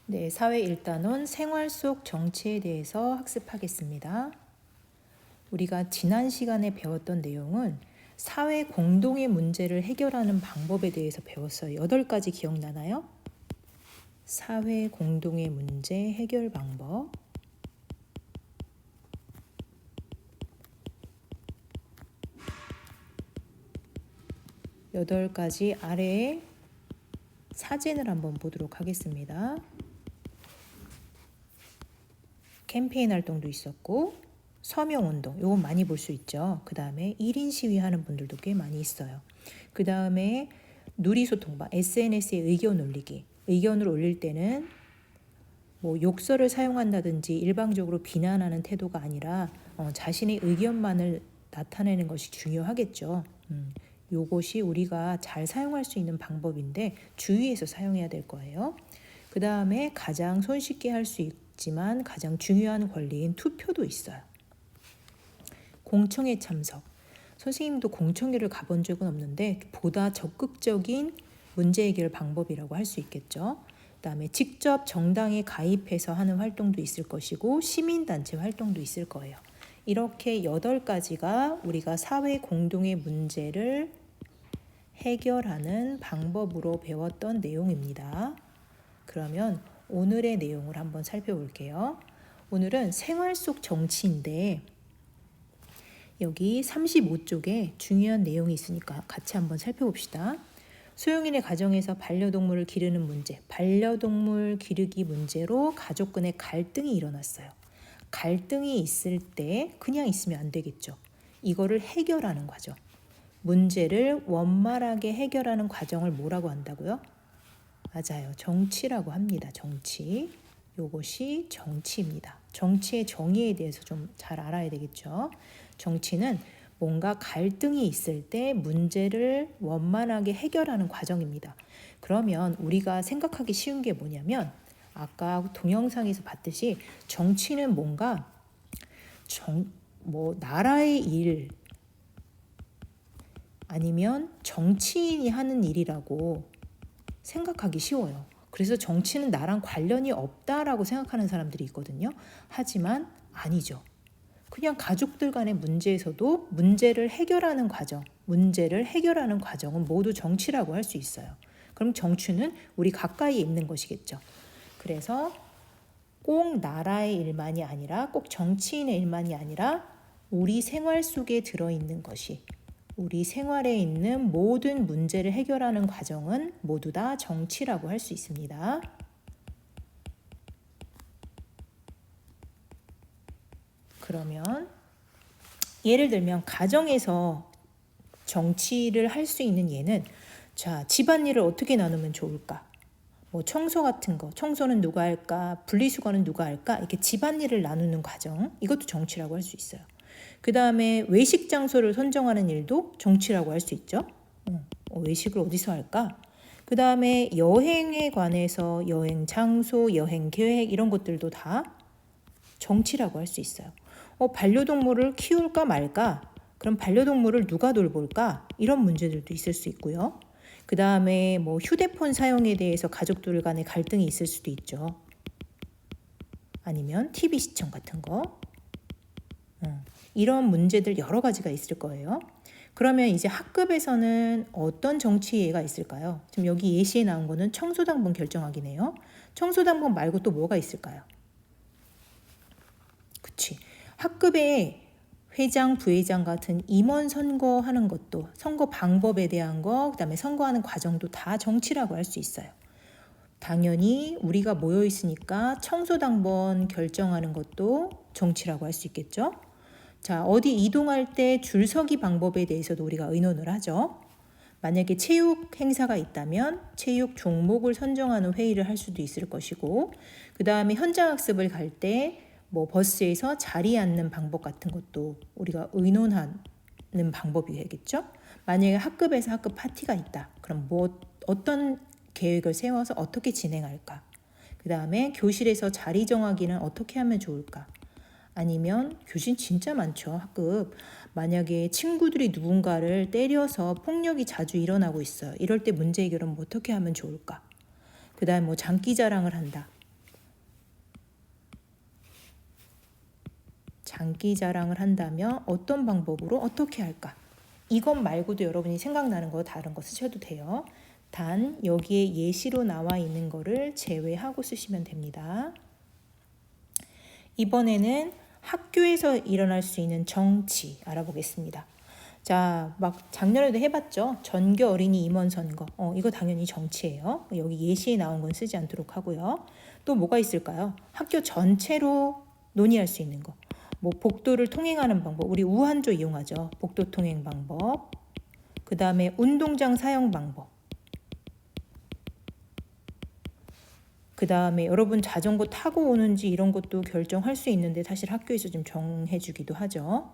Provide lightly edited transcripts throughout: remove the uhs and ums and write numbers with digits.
네, 사회 일단론 생활 속 정치에 대해서 학습하겠습니다. 우리가 지난 시간에 배웠던 내용은 사회 공동의 문제를 해결하는 방법에 대해서 배웠어요. 8가지 기억나나요? 사회 공동의 문제 해결 방법. 여덟 가지 아래에 사진을 한번 보도록 하겠습니다. 캠페인 활동도 있었고 서명운동, 요건 많이 볼 수 있죠. 그 다음에 1인 시위하는 분들도 꽤 많이 있어요. 그 다음에 누리소통방, SNS에 의견 올리기. 의견을 올릴 때는 뭐 욕설을 사용한다든지 일방적으로 비난하는 태도가 아니라 자신의 의견만을 나타내는 것이 중요하겠죠. 요것이 우리가 잘 사용할 수 있는 방법인데 주의해서 사용해야 될 거예요. 그 다음에 가장 손쉽게 할 수 있지만 가장 중요한 권리인 투표도 있어요. 공청회 참석. 선생님도 공청회를 가본 적은 없는데 보다 적극적인 문제 해결 방법이라고 할 수 있겠죠. 그다음에 직접 정당에 가입해서 하는 활동도 있을 것이고 시민단체 활동도 있을 거예요. 이렇게 8가지가 우리가 사회 공동의 문제를 해결하는 방법으로 배웠던 내용입니다. 그러면 오늘의 내용을 한번 살펴볼게요. 오늘은 생활 속 정치인데 여기 35쪽에 중요한 내용이 있으니까 같이 한번 살펴봅시다. 소용인의 가정에서 반려동물을 기르는 문제, 반려동물 기르기 문제로 가족 간의 갈등이 일어났어요. 갈등이 있을 때 그냥 있으면 안 되겠죠. 이거를 해결하는 과정. 문제를 원만하게 해결하는 과정을 뭐라고 한다고요? 맞아요. 정치라고 합니다. 정치. 요것이 정치입니다. 정치의 정의에 대해서 좀 잘 알아야 되겠죠. 정치는 뭔가 갈등이 있을 때 문제를 원만하게 해결하는 과정입니다. 그러면 우리가 생각하기 쉬운 게 뭐냐면 아까 동영상에서 봤듯이 정치는 뭔가 나라의 일 아니면 정치인이 하는 일이라고 생각하기 쉬워요. 그래서 정치는 나랑 관련이 없다라고 생각하는 사람들이 있거든요. 하지만 아니죠. 그냥 가족들 간의 문제에서도 문제를 해결하는 과정은 모두 정치라고 할 수 있어요. 그럼 정치는 우리 가까이에 있는 것이겠죠. 그래서 꼭 나라의 일만이 아니라 꼭 정치인의 일만이 아니라 우리 생활 속에 들어있는 것이 우리 생활에 있는 모든 문제를 해결하는 과정은 모두 다 정치라고 할 수 있습니다. 그러면 예를 들면 가정에서 정치를 할 수 있는 예는 자, 집안일을 어떻게 나누면 좋을까? 뭐 청소 같은 거, 청소는 누가 할까? 분리수거는 누가 할까? 이렇게 집안일을 나누는 과정, 이것도 정치라고 할 수 있어요. 그 다음에 외식 장소를 선정하는 일도 정치라고 할 수 있죠. 외식을 어디서 할까? 그 다음에 여행에 관해서 여행 장소, 여행 계획 이런 것들도 다 정치라고 할 수 있어요. 반려동물을 키울까 말까? 그럼 반려동물을 누가 돌볼까? 이런 문제들도 있을 수 있고요. 그 다음에 뭐 휴대폰 사용에 대해서 가족들 간의 갈등이 있을 수도 있죠. 아니면 TV 시청 같은 거. 이런 문제들 여러 가지가 있을 거예요. 그러면 이제 학급에서는 어떤 정치 예가 있을까요? 지금 여기 예시에 나온 거는 청소당번 결정하기네요. 청소당번 말고 또 뭐가 있을까요? 그치. 학급에 회장, 부회장 같은 임원 선거하는 것도 선거 방법에 대한 거, 그다음에 선거하는 과정도 다 정치라고 할 수 있어요. 당연히 우리가 모여 있으니까 청소당번 결정하는 것도 정치라고 할 수 있겠죠. 자, 어디 이동할 때 줄서기 방법에 대해서도 우리가 의논을 하죠. 만약에 체육 행사가 있다면 체육 종목을 선정하는 회의를 할 수도 있을 것이고, 그 다음에 현장 학습을 갈 때 뭐 버스에서 자리에 앉는 방법 같은 것도 우리가 의논하는 방법이 되겠죠. 만약에 학급에서 학급 파티가 있다. 그럼 뭐 어떤 계획을 세워서 어떻게 진행할까? 그 다음에 교실에서 자리 정하기는 어떻게 하면 좋을까? 아니면 교신 진짜 많죠. 학급. 만약에 친구들이 누군가를 때려서 폭력이 자주 일어나고 있어요. 이럴 때 문제 해결은 어떻게 하면 좋을까? 그 다음에 뭐 장기자랑을 한다. 장기 자랑을 한다면 어떤 방법으로 어떻게 할까? 이것 말고도 여러분이 생각나는 거 다른 거 쓰셔도 돼요. 단 여기에 예시로 나와 있는 거를 제외하고 쓰시면 됩니다. 이번에는 학교에서 일어날 수 있는 정치 알아보겠습니다. 자, 막 작년에도 해봤죠. 전교 어린이 임원 선거. 이거 당연히 정치예요. 여기 예시에 나온 건 쓰지 않도록 하고요. 또 뭐가 있을까요? 학교 전체로 논의할 수 있는 거. 뭐 복도를 통행하는 방법. 우리 우한조 이용하죠. 복도 통행 방법. 그 다음에 운동장 사용 방법. 그 다음에 여러분 자전거 타고 오는지 이런 것도 결정할 수 있는데 사실 학교에서 좀 정해주기도 하죠.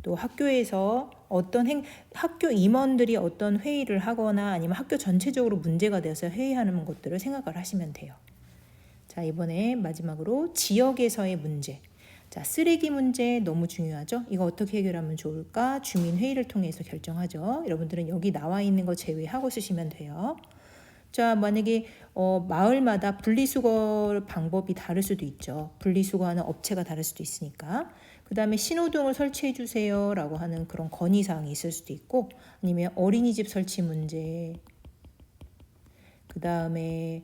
또 학교에서 학교 임원들이 어떤 회의를 하거나 아니면 학교 전체적으로 문제가 되어서 회의하는 것들을 생각을 하시면 돼요. 자, 이번에 마지막으로 지역에서의 문제. 자, 쓰레기 문제 너무 중요하죠. 이거 어떻게 해결하면 좋을까? 주민회의를 통해서 결정하죠. 여러분들은 여기 나와 있는 거 제외하고 쓰시면 돼요. 자, 만약에 마을마다 분리수거 방법이 다를 수도 있죠. 분리수거하는 업체가 다를 수도 있으니까. 그 다음에 신호등을 설치해 주세요 라고 하는 그런 건의사항이 있을 수도 있고, 아니면 어린이집 설치 문제, 그 다음에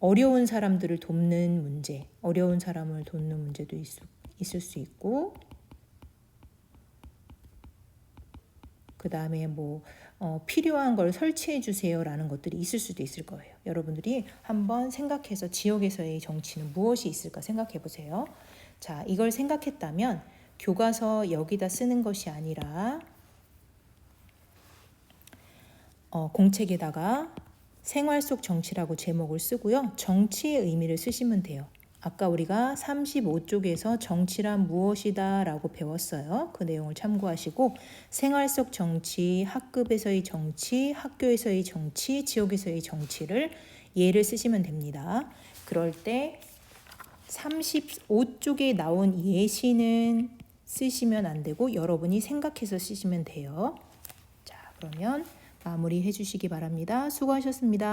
어려운 사람들을 돕는 문제, 어려운 사람을 돕는 문제도 있을 수 있고, 그 다음에 뭐 필요한 걸 설치해 주세요 라는 것들이 있을 수도 있을 거예요. 여러분들이 한번 생각해서 지역에서의 정치는 무엇이 있을까 생각해 보세요. 자, 이걸 생각했다면 교과서 여기다 쓰는 것이 아니라 공책에다가 생활 속 정치라고 제목을 쓰고요. 정치의 의미를 쓰시면 돼요. 아까 우리가 35쪽에서 정치란 무엇이다 라고 배웠어요. 그 내용을 참고하시고 생활 속 정치, 학급에서의 정치, 학교에서의 정치, 지역에서의 정치를 예를 쓰시면 됩니다. 그럴 때 35쪽에 나온 예시는 쓰시면 안 되고 여러분이 생각해서 쓰시면 돼요. 자, 그러면 마무리해 주시기 바랍니다. 수고하셨습니다.